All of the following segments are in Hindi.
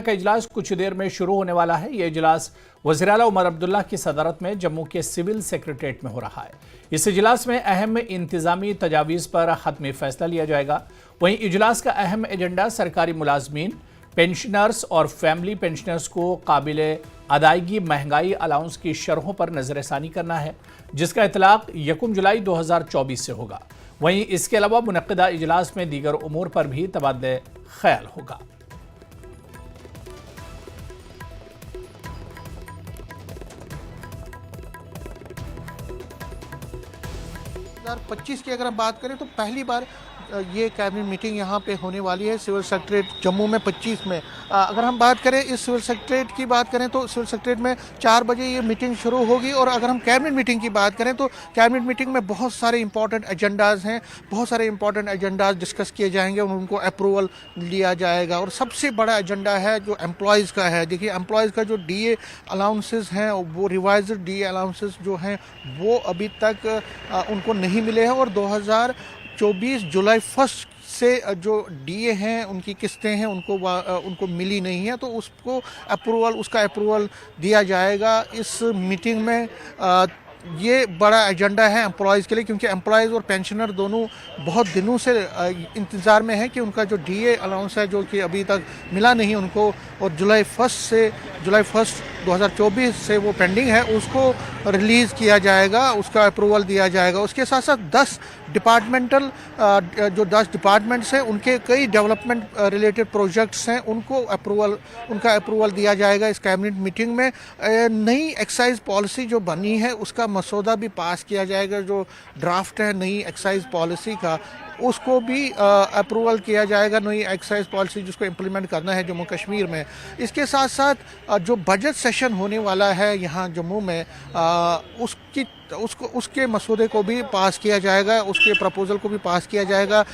का इजलास कुछ देर में शुरू होने वाला है। यह इजलास वज़ीर-ए-आला उमर अब्दुल्ला की सदारत में जम्मू के सिविल सेक्रेटेरिएट में हो रहा है। इस इजलास में अहम इंतजामी तजावीज़ पर हतमी फैसला लिया जाएगा। वहीं इजलास का अहम एजेंडा सरकारी मुलाजमीन, पेंशनर्स और फैमिली पेंशनर्स को काबिल अदायगी महंगाई अलाउंस की शरहों पर नजरसानी करना है, जिसका इतलाक 1 जुलाई 2024 से होगा। वहीं इसके अलावा मुनक्किदा इजलास में दीगर उमूर पर भी तबादले ख्याल होगा। 2025 की अगर हम बात करें तो पहली बार ये कैबिनेट मीटिंग यहाँ पे होने वाली है सिविल सेक्रेटेरिएट जम्मू में 25 में। अगर हम बात करें इस सिविल सेक्रेटेरिएट की बात करें तो सिविल सेक्रेटेरिएट में 4 बजे ये मीटिंग शुरू होगी। और अगर हम कैबिनेट मीटिंग की बात करें तो कैबिनेट मीटिंग में बहुत सारे इंपॉर्टेंट एजेंडाज़ हैं, बहुत सारे इंपॉर्टेंट एजेंडाज डिस्कस किए जाएंगे और उनको अप्रूवल लिया जाएगा। और सबसे बड़ा एजेंडा है जो एम्प्लॉयज़ का है। देखिए एम्प्लॉयज़ का जो DA अलाउंसेस हैं, वो रिवाइज्ड DA अलाउंसेस जो हैं वो अभी तक उनको नहीं मिले हैं। और 2024 जुलाई 1 से जो DA हैं उनकी किस्तें हैं उनको मिली नहीं है, तो उसका अप्रूवल दिया जाएगा इस मीटिंग में। ये बड़ा एजेंडा है एम्प्लॉयज़ के लिए, क्योंकि एम्प्लॉयज़ और पेंशनर दोनों बहुत दिनों से इंतज़ार में है कि उनका जो DA अलाउंस है जो कि अभी तक मिला नहीं उनको, और जुलाई 1 2024 से वो पेंडिंग है, उसको रिलीज़ किया जाएगा, उसका अप्रूवल दिया जाएगा। उसके साथ साथ 10 डिपार्टमेंट्स हैं उनके कई डेवलपमेंट रिलेटेड प्रोजेक्ट्स हैं, उनका अप्रूवल दिया जाएगा इस कैबिनेट मीटिंग में। नई एक्साइज पॉलिसी जो बनी है उसका मसौदा भी पास किया जाएगा। जो ड्राफ्ट है नई एक्साइज पॉलिसी का उसको भी अप्रूवल किया जाएगा, नई एक्साइज पॉलिसी जिसको इम्प्लीमेंट करना है जम्मू कश्मीर में। इसके साथ साथ जो बजट सेशन होने वाला है यहाँ जम्मू में उसके मसौदे को भी पास किया जाएगा, उसके प्रपोज़ल को भी पास किया जाएगा।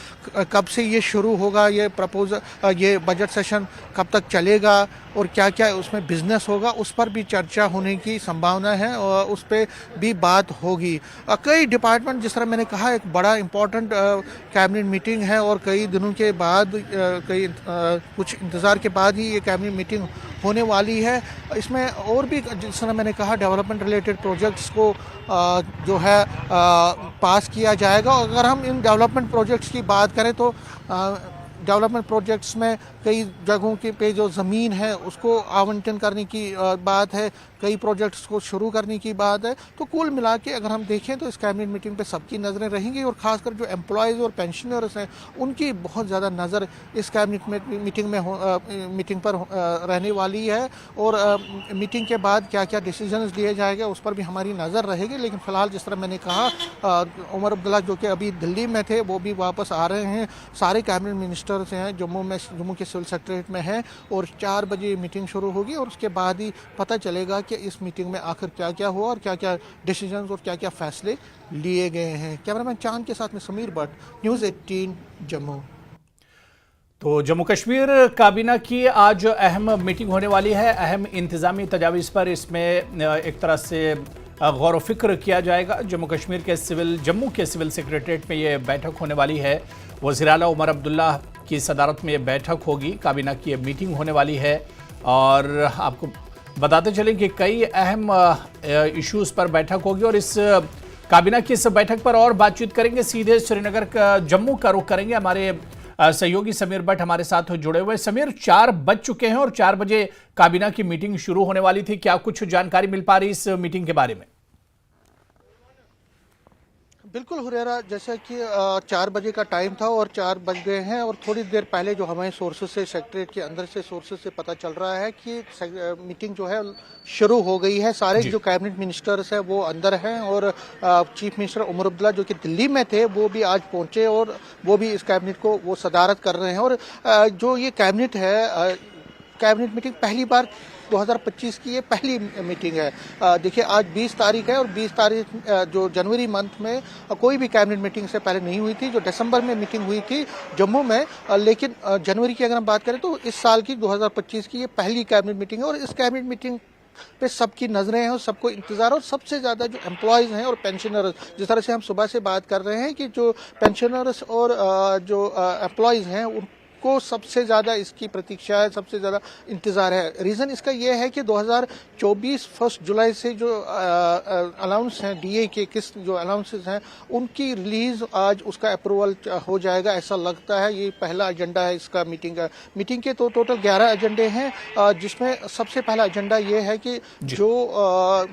कब से ये शुरू होगा ये बजट सेशन, कब तक चलेगा और क्या क्या उसमें बिजनेस होगा, उस पर भी चर्चा होने की संभावना है और उस पर भी बात होगी। कई डिपार्टमेंट, जिस तरह मैंने कहा, एक बड़ा इम्पोर्टेंट कैबिनेट मीटिंग है और कई दिनों के बाद कुछ इंतज़ार के बाद ही ये कैबिनेट मीटिंग होने वाली है। इसमें और भी, जिस तरह मैंने कहा, डेवलपमेंट रिलेटेड प्रोजेक्ट्स को जो है पास किया जाएगा। अगर हम इन डेवलपमेंट प्रोजेक्ट्स की बात करें तो डेवलपमेंट प्रोजेक्ट्स में कई जगहों के पे जो ज़मीन है उसको आवंटन करने की बात है, कई प्रोजेक्ट्स को शुरू करने की बात है। तो कुल मिला के अगर हम देखें तो इस कैबिनेट मीटिंग पे सबकी नज़रें रहेंगी और ख़ासकर जो एम्प्लॉयज़ और पेंशनर्स हैं उनकी बहुत ज़्यादा नज़र इस कैबिनेट मीटिंग पर रहने वाली है। और मीटिंग के बाद क्या क्या डिसीजंस लिए जाएंगे उस पर भी हमारी नज़र रहेगी। लेकिन फ़िलहाल जिस तरह मैंने कहा, उमर अब्दुल्ला जो कि अभी दिल्ली में थे वो भी वापस आ रहे हैं। सारे कैबिनेट मिनिस्टर्स हैं जम्मू के सिविल सेक्रेटेरिएट में हैं और 4 बजे मीटिंग शुरू होगी और उसके बाद ही पता चलेगा कि इस मीटिंग में आखिर क्या क्या हुआ और क्या क्या डिसीजंस और क्या क्या फैसले लिए गए हैं। कैमरामैन चांद के साथ में समीर भट्ट, न्यूज़ 18 जम्मू। तो जम्मू कश्मीर काबीना की आज अहम मीटिंग होने वाली है। अहम इंतजामी तजावीज़ पर इसमें एक तरह से गौर व फिक्र किया जाएगा। जम्मू के सिविल सेक्रेटेरिएट में ये बैठक होने वाली है। वज़ीर-ए-आला उमर अब्दुल्ला की सदारत में ये बैठक होगी, काबीना की ये मीटिंग होने वाली है। और आपको बताते चलें कि कई अहम इश्यूज़ पर बैठक होगी और इस काबीना की इस बैठक पर और बातचीत करेंगे। सीधे श्रीनगर का जम्मू का रुख करेंगे। हमारे सहयोगी समीर भट्ट हमारे साथ जुड़े हुए। समीर, 4 बज चुके हैं और 4 बजे काबीना की मीटिंग शुरू होने वाली थी। क्या कुछ जानकारी मिल पा रही इस मीटिंग के बारे में? बिल्कुल हुरैरा, जैसा कि 4 बजे का टाइम था और 4 बज गए हैं और थोड़ी देर पहले जो हमारे सोर्सेज से, सेक्रेटरीट के अंदर से सोर्सेज से पता चल रहा है कि मीटिंग जो है शुरू हो गई है। सारे जो कैबिनेट मिनिस्टर्स हैं वो अंदर हैं और चीफ मिनिस्टर उमर अब्दुल्ला जो कि दिल्ली में थे वो भी आज पहुंचे और वो भी इस कैबिनेट को वो सदारत कर रहे हैं। और जो ये कैबिनेट है, कैबिनेट मीटिंग पहली बार 2025 की ये पहली मीटिंग है। देखिए आज 20 तारीख है और 20 तारीख जो जनवरी मंथ में कोई भी कैबिनेट मीटिंग से पहले नहीं हुई थी। जो दिसंबर में मीटिंग हुई थी जम्मू में, लेकिन जनवरी की अगर हम बात करें तो इस साल की 2025 की ये पहली कैबिनेट मीटिंग है। और इस कैबिनेट मीटिंग पे सबकी नजरें हैं और सबको इंतजार। और सबसे ज़्यादा जो एम्प्लॉयज़ हैं और पेंशनर्स, जिस तरह से हम सुबह से बात कर रहे हैं कि जो पेंशनर्स और जो एम्प्लॉयज़ हैं उसको सबसे ज़्यादा इसकी प्रतीक्षा है, सबसे ज़्यादा इंतज़ार है। रीज़न इसका ये है कि 2024 1 जुलाई से जो अलाउंस हैं डीए के किस्त जो अलाउंसेस हैं उनकी रिलीज़ आज उसका अप्रूवल हो जाएगा ऐसा लगता है। ये पहला एजेंडा है इसका मीटिंग का। मीटिंग के तो टोटल 11 एजेंडे हैं, जिसमें सबसे पहला एजेंडा ये है कि जो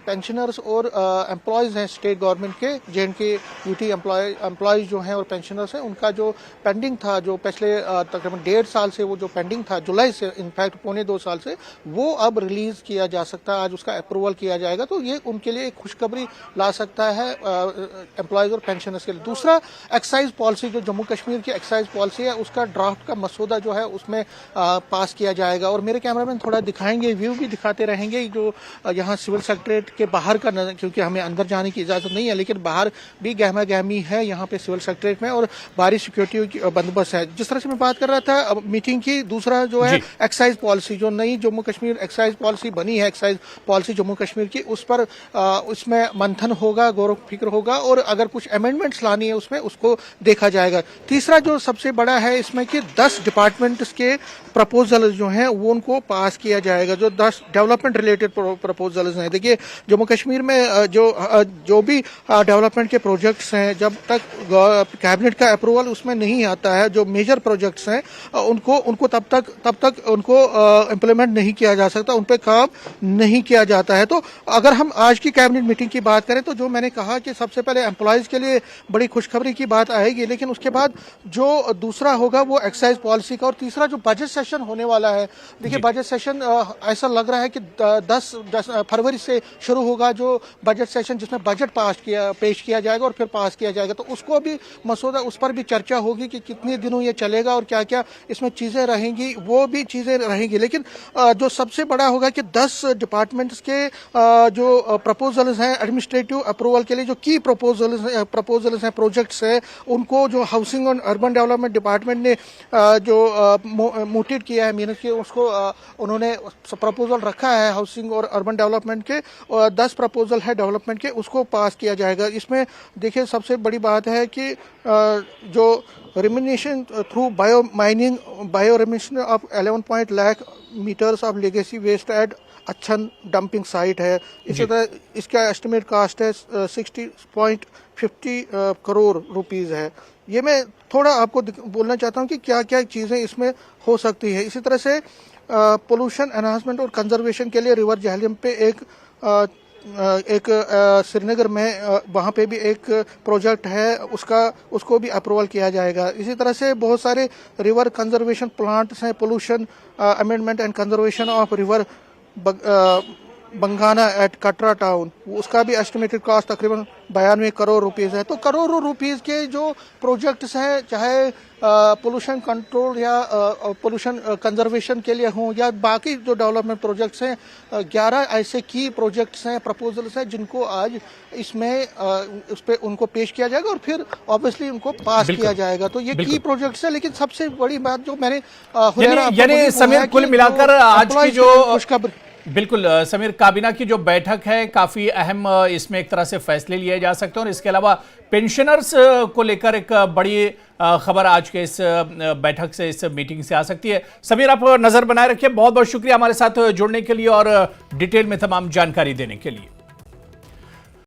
पेंशनर्स और एम्प्लॉयज़ हैं स्टेट गवर्नमेंट के JNK UT एम्प्लॉयज़ जो हैं और पेंशनर्स हैं उनका जो पेंडिंग था, जो पिछले तकरीबन 1.5 साल से वो जो पेंडिंग था जुलाई से, इनफैक्ट 1.25 साल से, वो अब रिलीज किया जा सकता है। आज उसका अप्रूवल किया जाएगा तो ये उनके लिए एक खुशखबरी ला सकता है एम्प्लॉयज़ और पेंशनर्स के लिए। दूसरा, एक्साइज पॉलिसी, जो जम्मू कश्मीर की एक्साइज पॉलिसी है उसका ड्राफ्ट का मसौदा जो है उसमें पास किया जाएगा। और मेरे कैमरामैन थोड़ा दिखाएंगे, व्यू भी दिखाते रहेंगे जो यहाँ सिविल सेक्रेटरीट के बाहर का नजर, क्योंकि हमें अंदर जाने की इजाज़त नहीं है, लेकिन बाहर भी गहमा गहमी है यहाँ पे सिविल सेक्रेटरीट में और भारी सिक्योरिटी बंदोबस्त है। जिस तरह से मैं बात कर रहा था अब मीटिंग की, दूसरा जो है एक्साइज पॉलिसी, जो नई जम्मू कश्मीर एक्साइज पॉलिसी बनी है, एक्साइज पॉलिसी जम्मू कश्मीर की, उस पर उसमें मंथन होगा, गौर फिक्र होगा और अगर कुछ अमेंडमेंट्स लानी है उसमें उसको देखा जाएगा। तीसरा जो सबसे बड़ा है इसमें कि 10 डिपार्टमेंट्स के प्रपोजल जो हैं वो उनको पास किया जाएगा, जो 10 डेवलपमेंट रिलेटेड प्रपोजल्स हैं। देखिए जम्मू कश्मीर में जो भी डेवलपमेंट के प्रोजेक्ट्स हैं, जब तक कैबिनेट का अप्रूवल उसमें नहीं आता है, जो मेजर प्रोजेक्ट्स हैं उनको तब तक उनको इम्प्लीमेंट नहीं किया जा सकता, उन पर काम नहीं किया जाता है। तो अगर हम आज की कैबिनेट मीटिंग की बात करें तो जो मैंने कहा कि सबसे पहले एम्प्लॉयज़ के लिए बड़ी खुशखबरी की बात आएगी, लेकिन उसके बाद जो दूसरा होगा वो एक्साइज पॉलिसी का, और तीसरा जो बजट सेशन होने वाला है। देखिए बजट सेशन ऐसा लग रहा है कि 10 फरवरी से शुरू होगा जो बजट सेशन, जिसमें बजट पेश किया जाएगा और फिर पास किया जाएगा। तो उसको भी मसौदा, उस पर भी चर्चा होगी कि कितने दिनों ये चलेगा और क्या क्या इसमें चीज़ें रहेंगी, वो भी चीज़ें रहेंगी। लेकिन जो सबसे बड़ा होगा कि 10 डिपार्टमेंट्स के जो प्रपोजल्स हैं एडमिनिस्ट्रेटिव अप्रूवल के लिए, जो की प्रपोजल्स हैं, प्रोजेक्ट्स हैं, उनको जो हाउसिंग और अर्बन डेवलपमेंट डिपार्टमेंट ने जो मोटिवेट किया है, मीनस कि उसको उन्होंने प्रपोजल रखा है हाउसिंग और अर्बन डेवलपमेंट के, 10 प्रपोजल है डेवलपमेंट के, उसको पास किया जाएगा। इसमें देखिए सबसे बड़ी बात है कि जो remediation through bio mining, bio remediation of 11 lakh meters of legacy waste at अच्छन डंपिंग साइट है। इसी तरह इसका एस्टिमेट कास्ट है 60.50 करोड़ रुपीज़ है। ये मैं थोड़ा आपको बोलना चाहता हूँ कि क्या क्या चीज़ें इसमें हो सकती है। इसी तरह से पोल्यूशन एनहांसमेंट और कंजर्वेशन के लिए रिवर जहलम पे एक श्रीनगर में वहाँ पे भी एक प्रोजेक्ट है, उसको भी अप्रूवल किया जाएगा। इसी तरह से बहुत सारे रिवर कंजर्वेशन प्लांट्स हैं, pollution amendment and conservation of river Banganga at Katra town, उसका भी एस्टिमेटेड कॉस्ट तकरीबन 92 करोड़ रुपीज़ है। तो करोड़ों रुपीज़ के जो प्रोजेक्ट्स हैं, चाहे पोल्यूशन कंट्रोल या पोल्यूशन कंजर्वेशन के लिए हों या बाकी जो डेवलपमेंट प्रोजेक्ट्स हैं, 11 ऐसे की प्रोजेक्ट्स हैं, प्रपोजल्स हैं, जिनको आज इसमें उस पर उनको पेश किया जाएगा और फिर ऑब्वियसली उनको पास किया जाएगा। तो ये की प्रोजेक्ट्स है। लेकिन सबसे बड़ी बात जो मैंने यानी समीर, कुल मिलाकर आज की जो बिल्कुल समीर, काबीना की जो बैठक है काफी अहम, इसमें एक तरह से फैसले लिए जा सकते हैं और इसके अलावा पेंशनर्स को लेकर एक बड़ी खबर आज के इस बैठक से, इस मीटिंग से आ सकती है। समीर, आप नजर बनाए रखिए। बहुत बहुत शुक्रिया हमारे साथ जुड़ने के लिए और डिटेल में तमाम जानकारी देने के लिए।